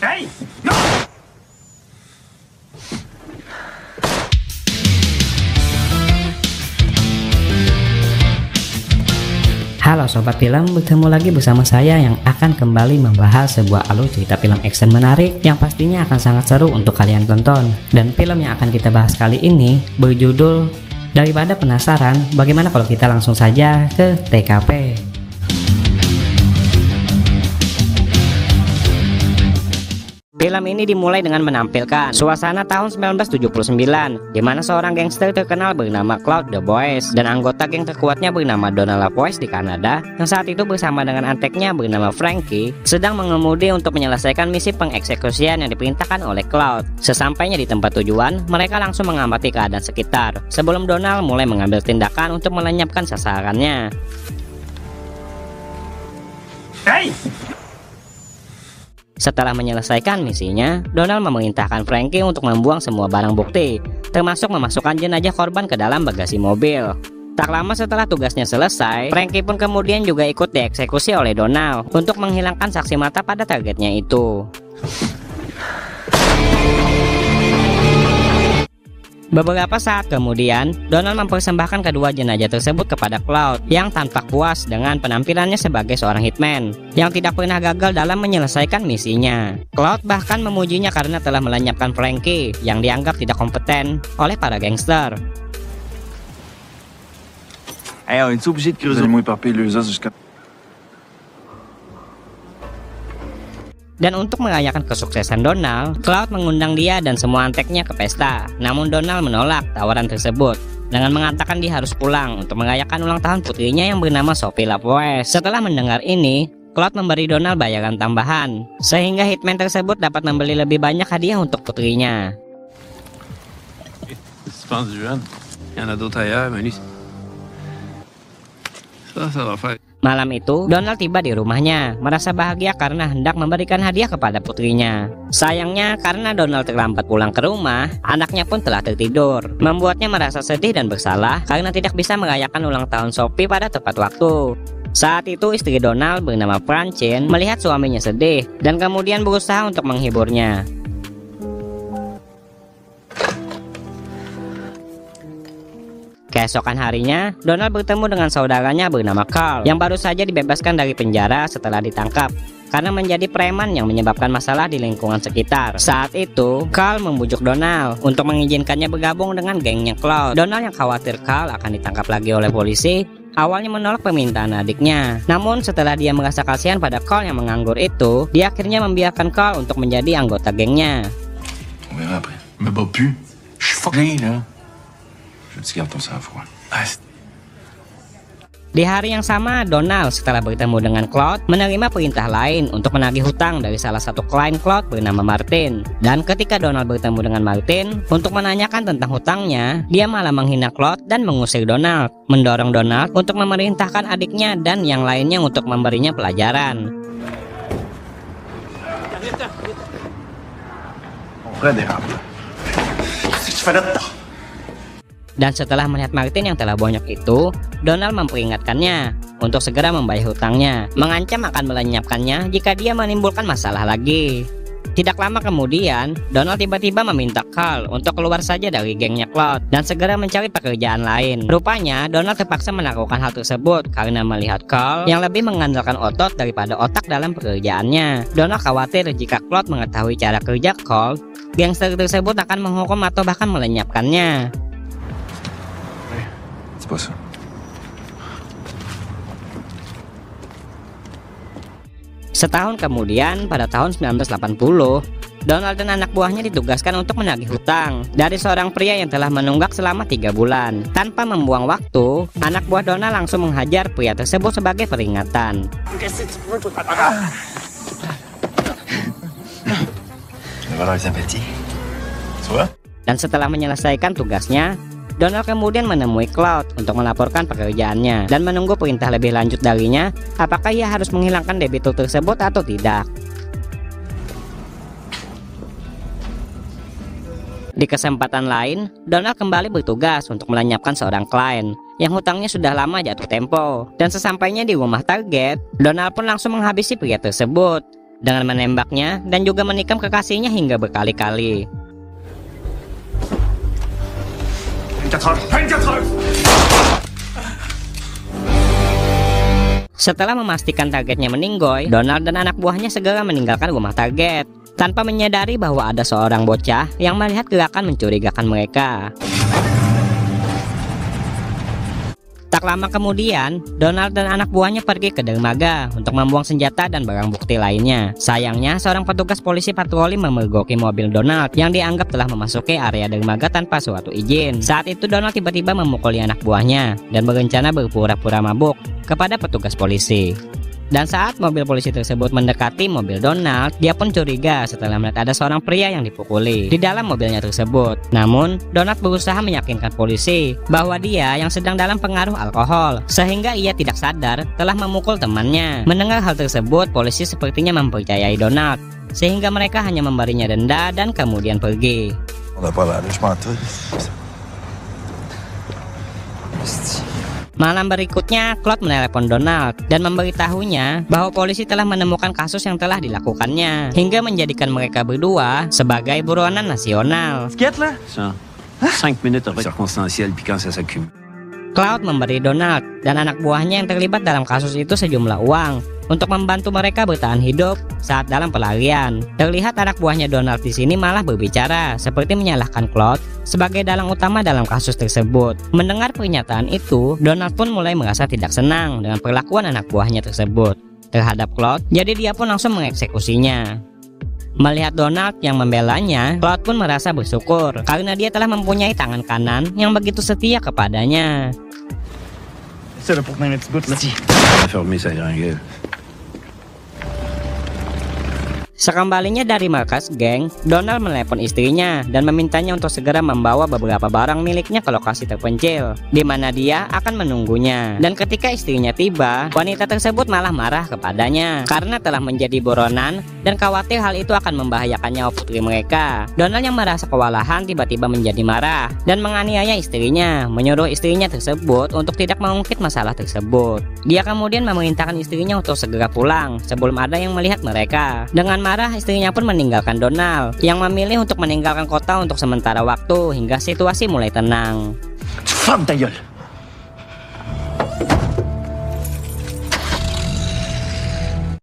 Hey! No! Halo Sobat Film, bertemu lagi bersama saya yang akan kembali membahas sebuah alur cerita film action menarik yang pastinya akan sangat seru untuk kalian tonton. Dan film yang akan kita bahas kali ini berjudul Daripada Penasaran, bagaimana kalau kita langsung saja ke TKP. Film ini dimulai dengan menampilkan suasana tahun 1979, di mana seorang gangster terkenal bernama Claude The Boys dan anggota geng terkuatnya bernama Donald LaPoisse di Kanada, yang saat itu bersama dengan anteknya bernama Frankie sedang mengemudi untuk menyelesaikan misi pengeksekusian yang diperintahkan oleh Claude. Sesampainya di tempat tujuan, mereka langsung mengamati keadaan sekitar sebelum Donald mulai mengambil tindakan untuk melenyapkan sasarannya. Hey! Setelah menyelesaikan misinya, Donald memerintahkan Frankie untuk membuang semua barang bukti, termasuk memasukkan jenazah korban ke dalam bagasi mobil. Tak lama setelah tugasnya selesai, Frankie pun kemudian juga ikut dieksekusi oleh Donald untuk menghilangkan saksi mata pada targetnya itu. Beberapa saat kemudian, Donald mempersembahkan kedua jenazah tersebut kepada Claude yang tampak puas dengan penampilannya sebagai seorang hitman yang tidak pernah gagal dalam menyelesaikan misinya. Claude bahkan memujinya karena telah melenyapkan Frankie yang dianggap tidak kompeten oleh para gangster. Hey, on est obligé de creuser. Donnez-moi éparpiller les os jusqu'à... Dan untuk merayakan kesuksesan Donald, Claude mengundang dia dan semua anteknya ke pesta. Namun Donald menolak tawaran tersebut dengan mengatakan dia harus pulang untuk merayakan ulang tahun putrinya yang bernama Sophie LaPoisse. Setelah mendengar ini, Claude memberi Donald bayaran tambahan, sehingga hitman tersebut dapat membeli lebih banyak hadiah untuk putrinya. Tu penses du jeune? Il y en a d'autres ailleurs, mais lui... Ça va faire. Malam itu, Donald tiba di rumahnya, merasa bahagia karena hendak memberikan hadiah kepada putrinya. Sayangnya, karena Donald terlambat pulang ke rumah, anaknya pun telah tertidur, membuatnya merasa sedih dan bersalah karena tidak bisa merayakan ulang tahun Sophie pada tepat waktu. Saat itu, istri Donald bernama Francine melihat suaminya sedih dan kemudian berusaha untuk menghiburnya. Keesokan harinya, Donald bertemu dengan saudaranya bernama Carl yang baru saja dibebaskan dari penjara setelah ditangkap karena menjadi preman yang menyebabkan masalah di lingkungan sekitar. Saat itu, Carl membujuk Donald untuk mengizinkannya bergabung dengan gengnya Claude. Donald yang khawatir Carl akan ditangkap lagi oleh polisi, awalnya menolak permintaan adiknya. Namun setelah dia merasa kasihan pada Carl yang menganggur itu, dia akhirnya membiarkan Carl untuk menjadi anggota gengnya. On verra après. Mais pas plus. Je suis fucké, là. Je te garde ton sang-froid. Di hari yang sama, Donald setelah bertemu dengan Claude menerima perintah lain untuk menagih hutang dari salah satu klien Claude bernama Martin. Dan ketika Donald bertemu dengan Martin untuk menanyakan tentang hutangnya, dia malah menghina Claude dan mengusir Donald, mendorong Donald untuk memerintahkan adiknya dan yang lainnya untuk memberinya pelajaran. On redérape. Qu'est-ce que tu fais là-dedans? Dan setelah melihat Martin yang telah bonyok itu, Donald memperingatkannya untuk segera membayar hutangnya, mengancam akan melenyapkannya jika dia menimbulkan masalah lagi. Tidak lama kemudian, Donald tiba-tiba meminta Carl untuk keluar saja dari gengnya Claude dan segera mencari pekerjaan lain. Rupanya, Donald terpaksa melakukan hal tersebut karena melihat Carl yang lebih mengandalkan otot daripada otak dalam pekerjaannya. Donald khawatir jika Claude mengetahui cara kerja Carl, gangster tersebut akan menghukum atau bahkan melenyapkannya. C'est pas ça. Setahun kemudian, pada tahun 1980, Donald dan anak buahnya ditugaskan untuk menagih hutang dari seorang pria yang telah menunggak selama 3 bulan. Tanpa membuang waktu, anak buah Donald langsung menghajar pria tersebut sebagai peringatan. La valeur sympathie. Tu vois? Dan setelah menyelesaikan tugasnya, Donald kemudian menemui Claude untuk melaporkan pekerjaannya dan menunggu perintah lebih lanjut darinya apakah ia harus menghilangkan debitur tersebut atau tidak. Di kesempatan lain, Donald kembali bertugas untuk melenyapkan seorang klien yang hutangnya sudah lama jatuh tempo. Dan sesampainya di rumah target, Donald pun langsung menghabisi pria tersebut dengan menembaknya dan juga menikam kekasihnya hingga berkali-kali. 24 heures. Setelah memastikan targetnya meninggoy, Donald dan anak buahnya segera meninggalkan rumah target tanpa menyadari bahwa ada seorang bocah yang melihat gerakan mencurigakan mereka. Tak lama kemudian, Donald dan anak buahnya pergi ke dermaga untuk membuang senjata dan barang bukti lainnya. Sayangnya, seorang petugas polisi patroli memergoki mobil Donald yang dianggap telah memasuki area dermaga tanpa suatu izin. Saat itu Donald tiba-tiba memukuli anak buahnya dan berencana berpura-pura mabuk kepada petugas polisi. Dan saat mobil polisi tersebut mendekati mobil Donald, dia pun curiga setelah melihat ada seorang pria yang dipukuli di dalam mobilnya tersebut. Namun, Donald berusaha meyakinkan polisi bahwa dia yang sedang dalam pengaruh alkohol, sehingga ia tidak sadar telah memukul temannya. Mendengar hal tersebut, polisi sepertinya mempercayai Donald, sehingga mereka hanya memberinya denda dan kemudian pergi. Malam berikutnya, Claude menelepon Donald dan memberitahunya bahwa polisi telah menemukan kasus yang telah dilakukannya, hingga menjadikan mereka berdua sebagai buronan nasional. là? Ça. 5 minutes de circonstanciel, puis quand ça s'accumule. Claude memberi Donald dan anak buahnya yang terlibat dalam kasus itu sejumlah uang untuk membantu mereka bertahan hidup saat dalam pelarian. Terlihat anak buahnya Donald di sini malah berbicara seperti menyalahkan Claude sebagai dalang utama dalam kasus tersebut. Mendengar pernyataan itu, Donald pun mulai merasa tidak senang dengan perlakuan anak buahnya tersebut terhadap Claude, jadi dia pun langsung mengeksekusinya. Melihat Donald yang membelanya, Claude pun merasa bersyukur karena dia telah mempunyai tangan kanan yang begitu setia kepadanya. C'est là pour tenir un petit bout là. Fermer sa gringuelle. Sekembalinya dari markas geng, Donald menelepon istrinya dan memintanya untuk segera membawa beberapa barang miliknya ke lokasi terpencil, di mana dia akan menunggunya. Dan ketika istrinya tiba, wanita tersebut malah marah kepadanya karena telah menjadi buronan dan khawatir hal itu akan membahayakan nyawa putri mereka. Donald yang merasa kewalahan tiba-tiba menjadi marah dan menganiaya istrinya, menyuruh istrinya tersebut untuk tidak mengungkit masalah tersebut. Dia kemudian memerintahkan istrinya untuk segera pulang sebelum ada yang melihat mereka. Dengan marah, istrinya pun meninggalkan Donald yang memilih untuk meninggalkan kota untuk sementara waktu hingga situasi mulai tenang. Ferme ta gueule.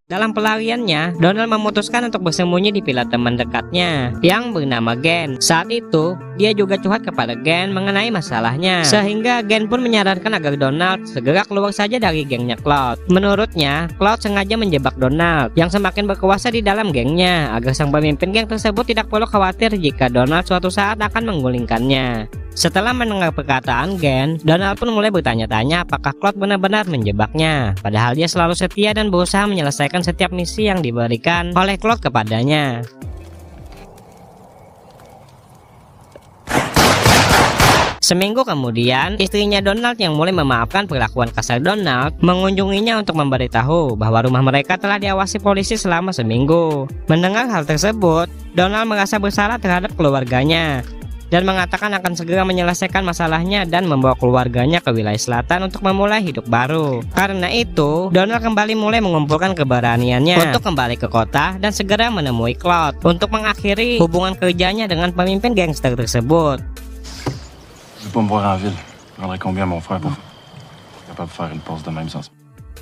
Dalam pelariannya, Donald memutuskan untuk bersembunyi di villa teman dekatnya yang bernama Gen. Saat itu, dia juga curhat kepada Gen mengenai masalahnya, sehingga Gen pun menyarankan agar Donald segera keluar saja dari gengnya Claude. Menurutnya, Claude sengaja menjebak Donald yang semakin berkuasa di dalam gengnya agar sang pemimpin geng tersebut tidak perlu khawatir jika Donald suatu saat akan menggulingkannya. Setelah mendengar perkataan Gen, Donald pun mulai bertanya-tanya apakah Claude benar-benar menjebaknya, padahal dia selalu setia dan berusaha menyelesaikan setiap misi yang diberikan oleh Claude kepadanya. Seminggu kemudian, istrinya Donald yang mulai memaafkan perlakuan kasar Donald mengunjunginya untuk memberitahu bahwa rumah mereka telah diawasi polisi selama seminggu. Mendengar hal tersebut, Donald merasa bersalah terhadap keluarganya dan mengatakan akan segera menyelesaikan masalahnya dan membawa keluarganya ke wilayah selatan untuk memulai hidup baru. Karena itu, Donald kembali mulai mengumpulkan keberaniannya untuk kembali ke kota dan segera menemui Claude untuk mengakhiri hubungan kerjanya dengan pemimpin gangster tersebut. Je veux pas me voir en ville. Je rendrais combien à mon frère pour capable de faire une pause de même sens.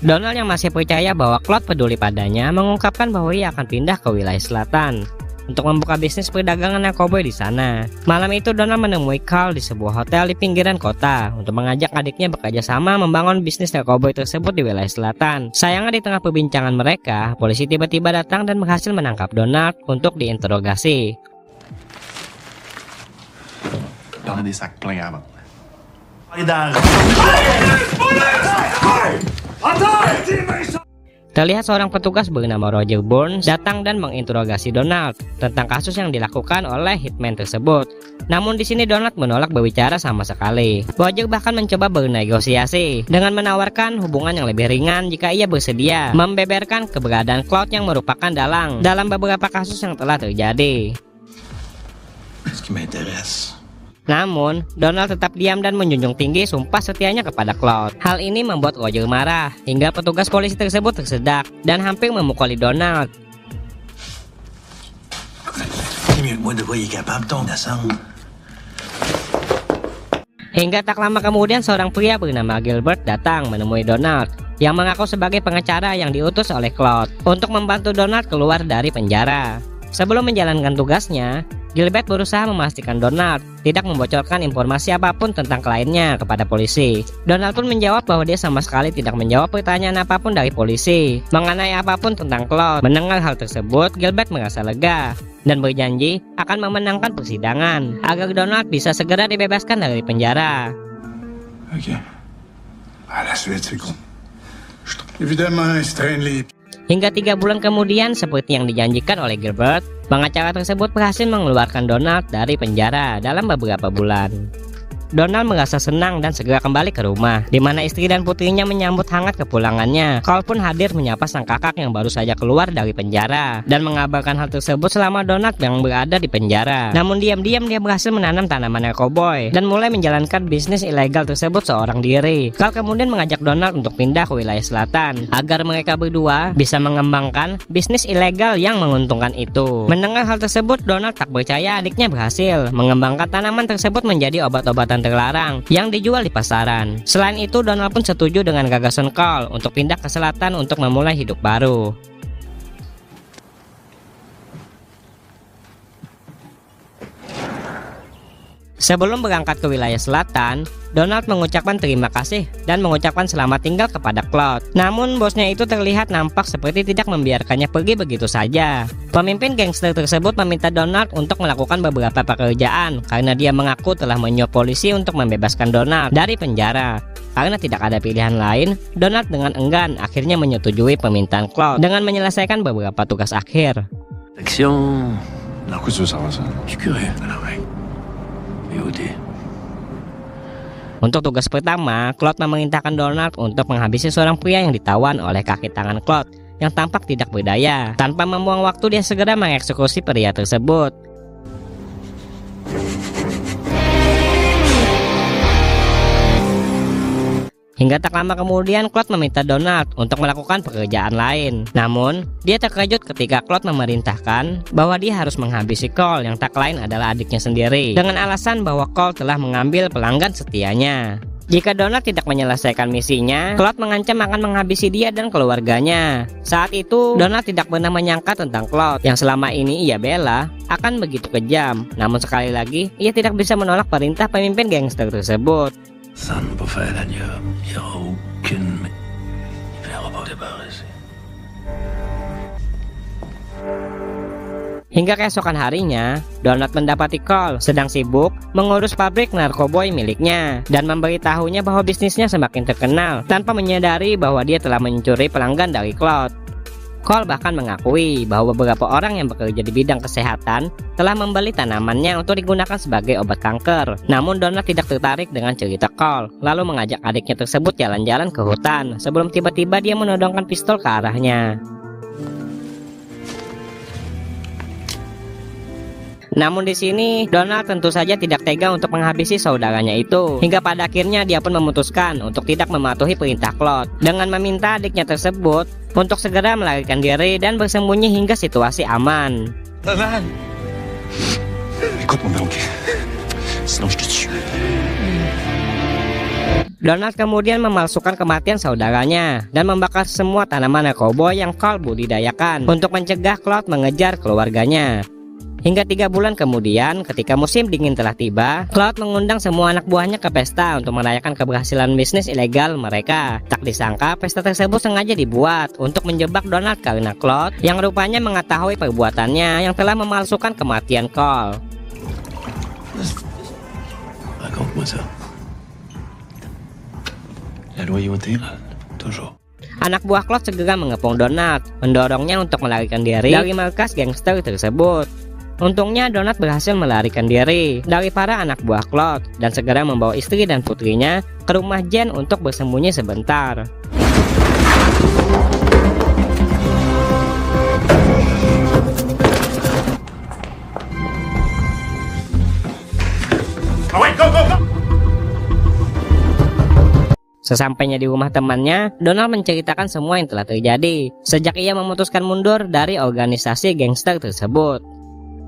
Donald yang masih percaya bahwa Claude peduli padanya mengungkapkan bahwa ia akan pindah ke wilayah selatan untuk membuka bisnis perdagangan narkoba di sana. Malam itu Donald menemui Carl di sebuah hotel di pinggiran kota untuk mengajak adiknya bekerja sama membangun bisnis narkoba tersebut di wilayah selatan. Sayangnya di tengah perbincangan mereka, polisi tiba-tiba datang dan berhasil menangkap Donald untuk diinterogasi. J'en ai des sacs pleins avant. Terlihat seorang petugas bernama Roger Burns datang dan menginterogasi Donald tentang kasus yang dilakukan oleh hitman tersebut. Namun di sini Donald menolak berbicara sama sekali. Roger bahkan mencoba bernegosiasi dengan menawarkan hubungan yang lebih ringan jika ia bersedia membeberkan keberadaan Claude yang merupakan dalang dalam beberapa kasus yang telah terjadi. Ce qui m'intéresse. Namun, Donald tetap diam dan menjunjung tinggi sumpah setianya kepada Claude. Hal ini membuat Roger marah, hingga petugas polisi tersebut tersedak dan hampir memukuli Donald. mieux que moi de quoi il est capable, ton innocent. Hingga tak lama kemudian seorang pria bernama Gilbert datang menemui Donald yang mengaku sebagai pengacara yang diutus oleh Claude untuk membantu Donald keluar dari penjara. Sebelum menjalankan tugasnya, Gilbert berusaha memastikan Donald tidak membocorkan informasi apapun tentang kliennya kepada polisi. Donald pun menjawab bahwa dia sama sekali tidak menjawab pertanyaan apapun dari polisi mengenai apapun tentang Claude. Mendengar hal tersebut, Gilbert merasa lega dan berjanji akan memenangkan persidangan agar Donald bisa segera dibebaskan dari penjara. Ok. À la suite, c'est con. Évidemment, il se traîne les... Hingga 3 bulan kemudian, seperti yang dijanjikan oleh Gilbert, pengacara tersebut berhasil mengeluarkan Donald dari penjara dalam beberapa bulan. Donald merasa senang dan segera kembali ke rumah, di mana istri dan putrinya menyambut hangat kepulangannya. Carl pun hadir menyapa sang kakak yang baru saja keluar dari penjara dan mengabarkan hal tersebut selama Donald yang berada di penjara. Namun diam-diam dia berhasil menanam tanaman cowboy dan mulai menjalankan bisnis ilegal tersebut seorang diri. Carl kemudian mengajak Donald untuk pindah ke wilayah selatan agar mereka berdua bisa mengembangkan bisnis ilegal yang menguntungkan itu. Mendengar hal tersebut, Donald tak percaya adiknya berhasil mengembangkan tanaman tersebut menjadi obat-obatan terlarang yang dijual di pasaran. Selain itu, Donald pun setuju dengan gagasan Carl untuk pindah ke selatan untuk memulai hidup baru. Sebelum berangkat ke wilayah selatan, Donald mengucapkan terima kasih dan mengucapkan selamat tinggal kepada Claude. Namun bosnya itu terlihat nampak seperti tidak membiarkannya pergi begitu saja. Pemimpin gangster tersebut meminta Donald untuk melakukan beberapa pekerjaan karena dia mengaku telah menyuap polisi untuk membebaskan Donald dari penjara. Karena tidak ada pilihan lain, Donald dengan enggan akhirnya menyetujui permintaan Claude dengan menyelesaikan beberapa tugas akhir. Action. Alors, qu'est-ce que tu veux savoir ça? Je suis curieux. Alors, ouais. VOD. Untuk tugas pertama, Claude memerintahkan Donald untuk menghabisi seorang pria yang ditawan oleh kaki tangan Claude yang tampak tidak berdaya. Tanpa membuang waktu, dia segera mengeksekusi pria tersebut. Hingga tak lama kemudian, Claude meminta Donald untuk melakukan pekerjaan lain. Namun, dia terkejut ketika Claude memerintahkan bahwa dia harus menghabisi Cole yang tak lain adalah adiknya sendiri, dengan alasan bahwa Cole telah mengambil pelanggan setianya. Jika Donald tidak menyelesaikan misinya, Claude mengancam akan menghabisi dia dan keluarganya. Saat itu, Donald tidak pernah menyangka tentang Claude yang selama ini ia bela akan begitu kejam. Namun sekali lagi, ia tidak bisa menolak perintah pemimpin gangster tersebut. Ça ne peut pas faire la job. Il n'y aura aucune... Il ne viendra pas débarrasser. Hingga keesokan harinya, Donald mendapati Cole sedang sibuk mengurus pabrik narkoboy miliknya dan memberitahunya bahwa bisnisnya semakin terkenal tanpa menyadari bahwa dia telah mencuri pelanggan dari Claude. Cole bahkan mengakui bahwa beberapa orang yang bekerja di bidang kesehatan telah membeli tanamannya untuk digunakan sebagai obat kanker. Namun Donald tidak tertarik dengan cerita Cole, lalu mengajak adiknya tersebut jalan-jalan ke hutan sebelum tiba-tiba dia menodongkan pistol ke arahnya. Namun di sini, Donald tentu saja tidak tega untuk menghabisi saudaranya itu. Hingga pada akhirnya dia pun memutuskan untuk tidak mematuhi perintah Claude dengan meminta adiknya tersebut untuk segera melarikan diri dan bersembunyi hingga situasi aman. Écoute mon donc. Sinon je te tue. Donald kemudian memalsukan kematian saudaranya dan membakar semua tanaman cowboy yang Cole budidayakan untuk mencegah Claude mengejar keluarganya. Hingga 3 bulan kemudian, ketika musim dingin telah tiba, Claude mengundang semua anak buahnya ke pesta untuk merayakan keberhasilan bisnis ilegal mereka. Tak disangka, pesta tersebut sengaja dibuat untuk menjebak Donald karena Claude yang rupanya mengetahui perbuatannya yang telah memalsukan kematian Cole. Raconte-moi ça. La loyauté, Toujours. Anak buah Claude segera mengepung Donald, mendorongnya untuk melarikan diri dari markas gangster tersebut. Untungnya Donald berhasil melarikan diri dari para anak buah Claude dan segera membawa istri dan putrinya ke rumah Jen untuk bersembunyi sebentar. Sesampainya di rumah temannya, Donald menceritakan semua yang telah terjadi sejak ia memutuskan mundur dari organisasi gangster tersebut.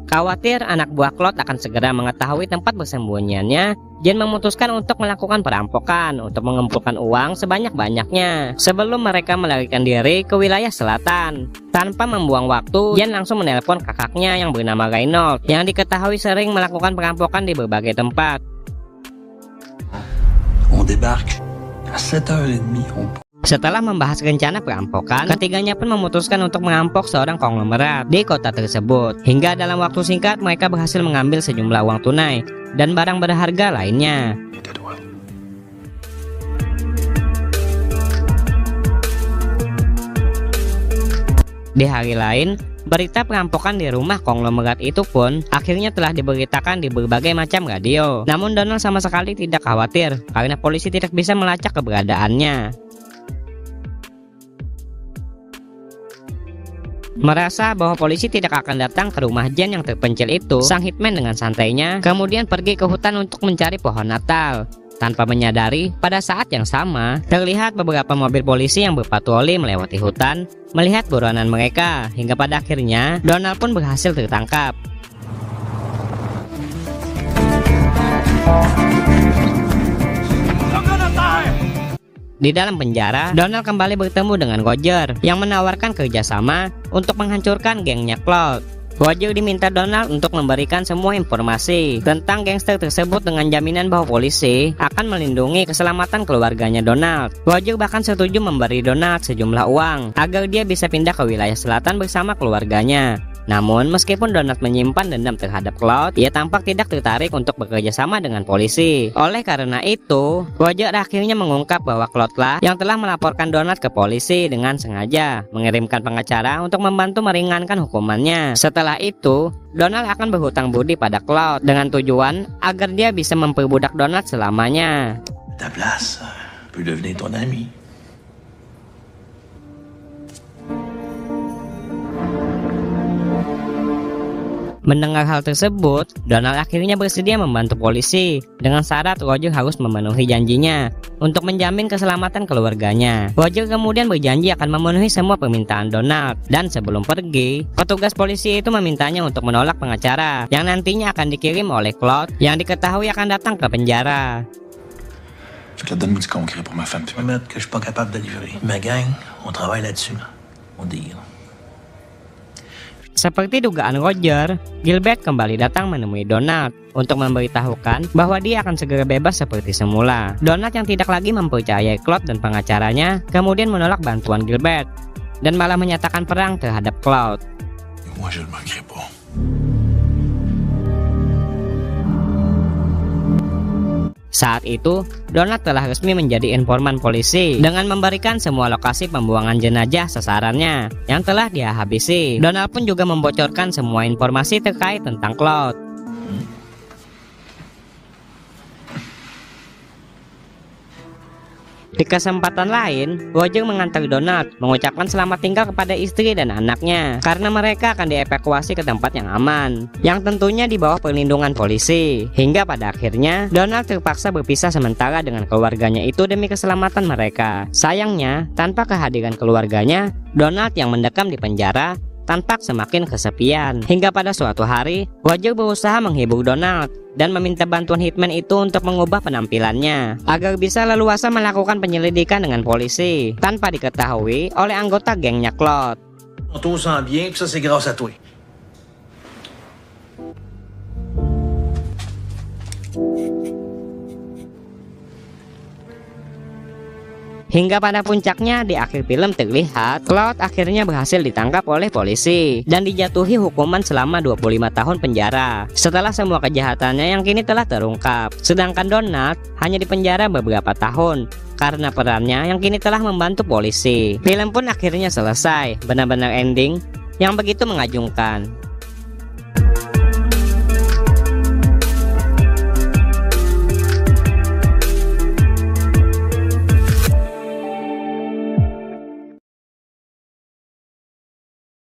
Khawatir anak buah Claude akan segera mengetahui tempat bersembunyiannya, Jean memutuskan untuk melakukan perampokan untuk mengumpulkan uang sebanyak-banyaknya sebelum mereka melarikan diri ke wilayah selatan. Tanpa membuang waktu, Jean langsung menelpon kakaknya yang bernama Reynold yang diketahui sering melakukan perampokan di berbagai tempat. On débarque à 7h30. Setelah membahas rencana perampokan, ketiganya pun memutuskan untuk merampok seorang konglomerat di kota tersebut. Hingga dalam waktu singkat mereka berhasil mengambil sejumlah uang tunai dan barang berharga lainnya. Di hari lain, berita perampokan di rumah konglomerat itu pun akhirnya telah diberitakan di berbagai macam radio. Namun Donald sama sekali tidak khawatir karena polisi tidak bisa melacak keberadaannya. Merasa bahwa polisi tidak akan datang ke rumah Jean yang terpencil itu, sang hitman dengan santainya kemudian pergi ke hutan untuk mencari pohon Natal. Tanpa menyadari, pada saat yang sama, terlihat beberapa mobil polisi yang berpatroli melewati hutan, melihat buronan mereka, hingga pada akhirnya Donald pun berhasil tertangkap. Di dalam penjara, Donald kembali bertemu dengan Roger yang menawarkan kerjasama untuk menghancurkan gengnya Claude. Roger diminta Donald untuk memberikan semua informasi tentang gangster tersebut dengan jaminan bahwa polisi akan melindungi keselamatan keluarganya Donald. Roger bahkan setuju memberi Donald sejumlah uang agar dia bisa pindah ke wilayah selatan bersama keluarganya. Namun, meskipun Donald menyimpan dendam terhadap Claude, ia tampak tidak tertarik untuk bekerja sama dengan polisi. Oleh karena itu, Roger akhirnya mengungkap bahwa Claude lah yang telah melaporkan Donald ke polisi dengan sengaja mengirimkan pengacara untuk membantu meringankan hukumannya. Setelah itu, Donald akan berhutang budi pada Claude dengan tujuan agar dia bisa memperbudak Donald selamanya. Ta place peut devenir ton ami. Mendengar hal tersebut, Donald akhirnya bersedia membantu polisi dengan syarat Roger harus memenuhi janjinya untuk menjamin keselamatan keluarganya. Roger kemudian berjanji akan memenuhi semua permintaan Donald, dan sebelum pergi, petugas polisi itu memintanya untuk menolak pengacara yang nantinya akan dikirim oleh Claude yang diketahui akan datang ke penjara. Donne-moi du concret pour ma femme. Promettre que je suis pas capable de livrer. Ma gang, on travaille là-dessus. On deal. Seperti dugaan Roger, Gilbert kembali datang menemui Donald untuk memberitahukan bahwa dia akan segera bebas seperti semula. Donald yang tidak lagi mempercayai Claude dan pengacaranya kemudian menolak bantuan Gilbert dan malah menyatakan perang terhadap Claude. Moi, je ne manquerai pas. Saat itu, Donald telah resmi menjadi informan polisi dengan memberikan semua lokasi pembuangan jenazah sasarannya yang telah dia habisi. Donald pun juga membocorkan semua informasi terkait tentang Claude. Di kesempatan lain, Roger mengantar Donald mengucapkan selamat tinggal kepada istri dan anaknya karena mereka akan dievakuasi ke tempat yang aman, yang tentunya di bawah perlindungan polisi. Hingga pada akhirnya, Donald terpaksa berpisah sementara dengan keluarganya itu demi keselamatan mereka. Sayangnya, tanpa kehadiran keluarganya, Donald yang mendekam di penjara tampak semakin kesepian. Hingga pada suatu hari, Roger berusaha menghibur Donald dan meminta bantuan hitman itu untuk mengubah penampilannya agar bisa leluasa melakukan penyelidikan dengan polisi tanpa diketahui oleh anggota gengnya Claude. On te sent bien, puis ça c'est grâce à toi. Hingga pada puncaknya di akhir film terlihat Claude akhirnya berhasil ditangkap oleh polisi dan dijatuhi hukuman selama 25 tahun penjara setelah semua kejahatannya yang kini telah terungkap. Sedangkan Donald hanya dipenjara beberapa tahun karena perannya yang kini telah membantu polisi. Film pun akhirnya selesai, benar-benar ending yang begitu mengagumkan.